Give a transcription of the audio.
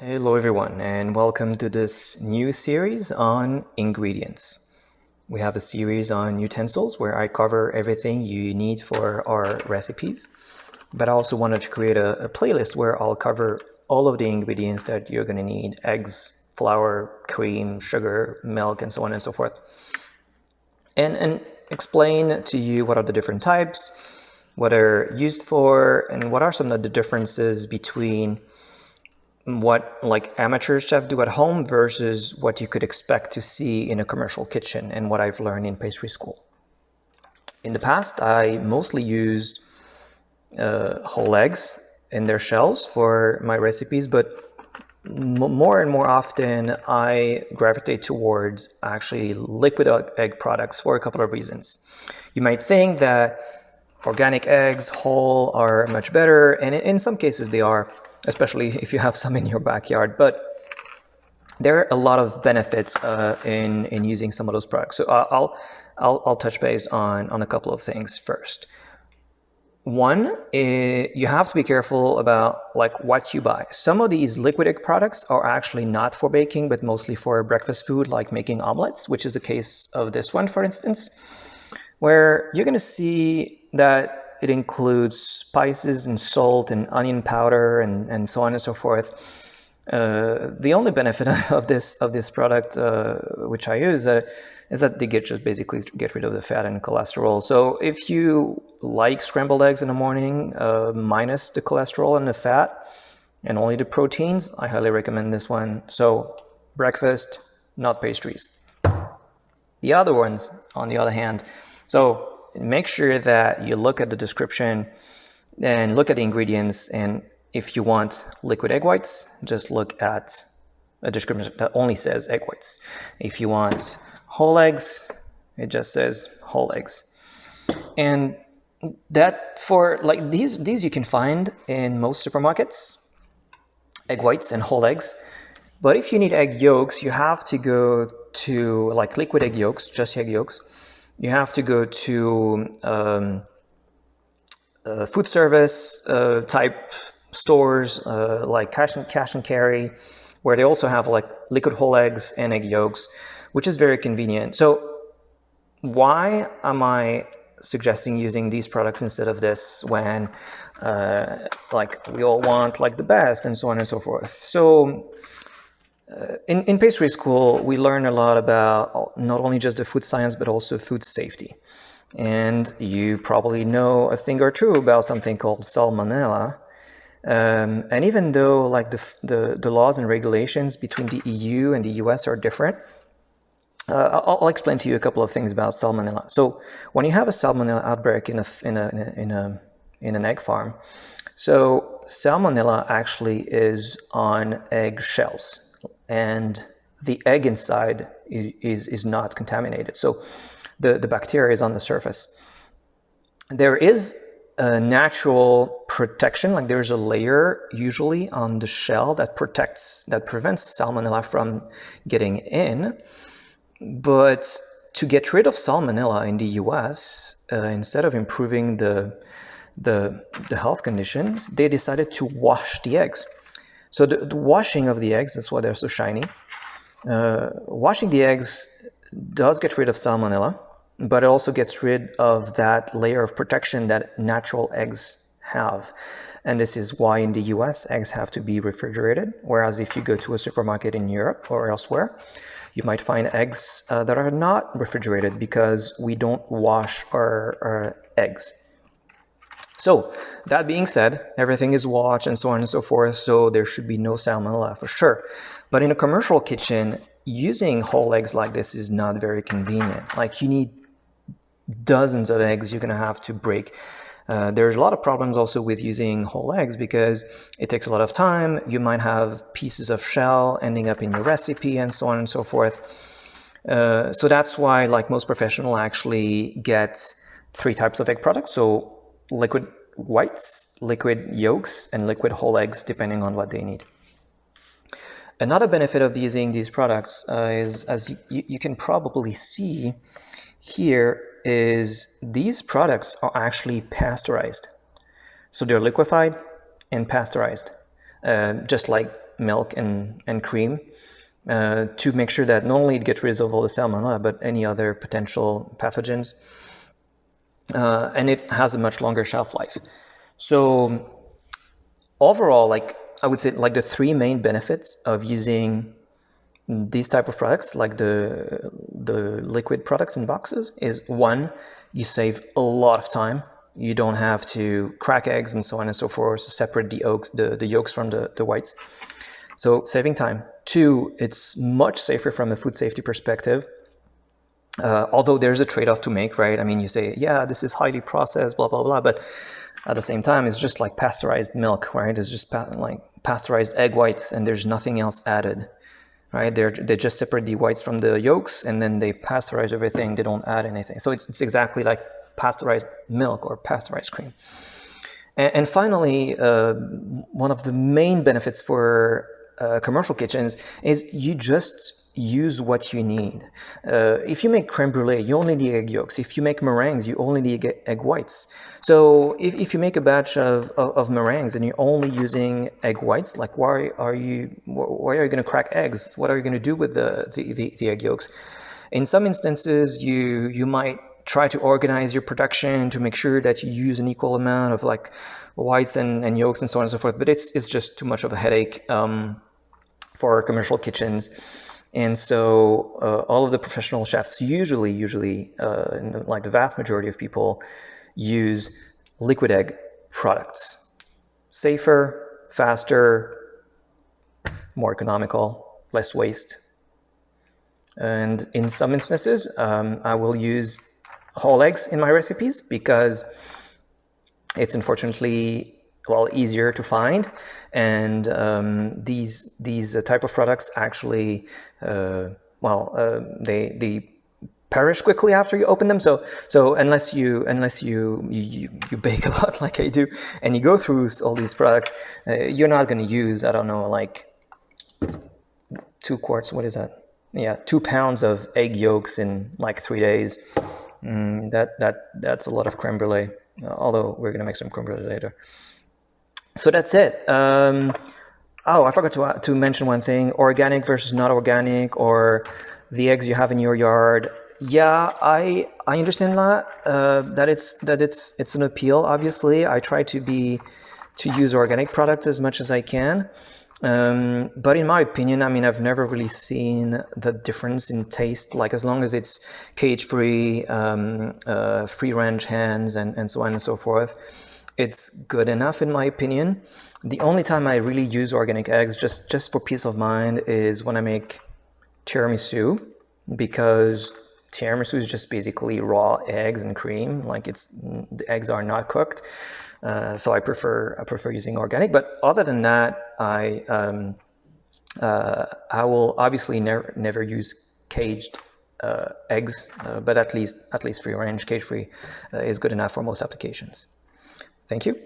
Hello everyone and welcome to this new series on ingredients. We have a series on utensils where I cover everything you need for our recipes, but I also wanted to create a playlist where I'll cover all of the ingredients that you're going to need: eggs, flour, cream, sugar, milk, and so on and so forth. And explain to you what are the different types, what they're used for, and what are some of the differences between what amateur chefs do at home versus what you could expect to see in a commercial kitchen and what I've learned in pastry school. In the past, I mostly used whole eggs in their shells for my recipes, but more and more often I gravitate towards actually liquid egg products for a couple of reasons. You might think that organic eggs whole are much better, and in some cases they are, especially if you have some in your backyard, but there are a lot of benefits in using some of those products. So I'll touch base on a couple of things first. One, you have to be careful about what you buy. Some of these liquid egg products are actually not for baking, but mostly for breakfast food, like making omelets, which is the case of this one, for instance, where you're going to see that it includes spices and salt and onion powder and so on and so forth. The only benefit of this product, which I use, is that they basically get rid of the fat and cholesterol. So if you like scrambled eggs in the morning, minus the cholesterol and the fat, and only the proteins, I highly recommend this one. So breakfast, not pastries. The other ones, on the other hand, so make sure that you look at the description and look at the ingredients, and if you want liquid egg whites, just look at a description that only says egg whites. If you want whole eggs, it just says whole eggs. And that for these you can find in most supermarkets, egg whites and whole eggs. But if you need egg yolks, you have to go to liquid egg yolks, just egg yolks. You have to go to food service type stores like cash and carry, where they also have liquid whole eggs and egg yolks, which is very convenient. So why am I suggesting using these products instead of this when we all want the best and so on and so forth? So in pastry school, we learn a lot about not only just the food science, but also food safety. And you probably know a thing or two about something called salmonella. And even though the laws and regulations between the EU and the US are different, I'll explain to you a couple of things about salmonella. So when you have a salmonella outbreak in an egg farm, so salmonella actually is on egg shells, and the egg inside is not contaminated. So the bacteria is on the surface. There is a natural protection, there's a layer usually on the shell that prevents salmonella from getting in. But to get rid of salmonella in the US, instead of improving the health conditions, they decided to wash the eggs. So the washing of the eggs, that's why they're so shiny. Washing the eggs does get rid of salmonella, but it also gets rid of that layer of protection that natural eggs have. And this is why in the US, eggs have to be refrigerated, whereas if you go to a supermarket in Europe or elsewhere, you might find eggs that are not refrigerated because we don't wash our eggs. So that being said, everything is washed and so on and so forth, so there should be no salmonella for sure. But in a commercial kitchen, using whole eggs like this is not very convenient. You need dozens of eggs you're going to have to break. There's a lot of problems also with using whole eggs because it takes a lot of time. You might have pieces of shell ending up in your recipe and so on and so forth. So that's why most professionals actually get 3 types of egg products. So liquid whites, liquid yolks, and liquid whole eggs, depending on what they need. Another benefit of using these products is, as you can probably see here, is these products are actually pasteurized. So they're liquefied and pasteurized, just like milk and cream to make sure that not only it gets rid of all the salmonella, but any other potential pathogens. And it has a much longer shelf life. So overall, like I would say, like the three main benefits of using these type of products, like the liquid products in boxes, is one, you save a lot of time. You don't have to crack eggs and so on and so forth, separate the yolks from the whites. So saving time. Two, it's much safer from a food safety perspective. Although there's a trade-off to make, right? I mean, you say, yeah, this is highly processed, blah, blah, blah, but at the same time, it's just like pasteurized milk, right? It's just like pasteurized egg whites, and there's nothing else added, right? They just separate the whites from the yolks, and then they pasteurize everything. They don't add anything. So it's exactly like pasteurized milk or pasteurized cream. And finally, one of the main benefits for commercial kitchens is you just use what you need. If you make creme brulee, you only need egg yolks. If you make meringues, you only need egg whites. So if you make a batch of meringues and you're only using egg whites, like why are you going to crack eggs? What are you going to do with the egg yolks? In some instances, you might try to organize your production to make sure that you use an equal amount of like whites and yolks and so on and so forth. But it's just too much of a headache for commercial kitchens. And so all of the professional chefs usually, like the vast majority of people, use liquid egg products. Safer, faster, more economical, less waste. And in some instances, I will use whole eggs in my recipes because it's unfortunately easier to find, and these type of products actually they perish quickly after you open them. So unless you bake a lot like I do, and you go through all these products, you're not going to use, I don't know, like 2 quarts. What is that? Yeah, 2 pounds of egg yolks in like 3 days. That's a lot of creme brulee. Although we're going to make some creme brulee later. So that's it. I forgot to mention one thing: organic versus not organic, or the eggs you have in your yard. Yeah, I understand that it's an appeal. Obviously, I try to use organic products as much as I can. But in my opinion, I mean, I've never really seen the difference in taste. Like as long as it's cage-free, free-range hens, and so on and so forth, it's good enough in my opinion. The only time I really use organic eggs, just for peace of mind, is when I make tiramisu, because tiramisu is just basically raw eggs and cream. Like the eggs are not cooked. So I prefer using organic. But other than that, I will obviously never use caged eggs, but at least free range, cage free is good enough for most applications. Thank you.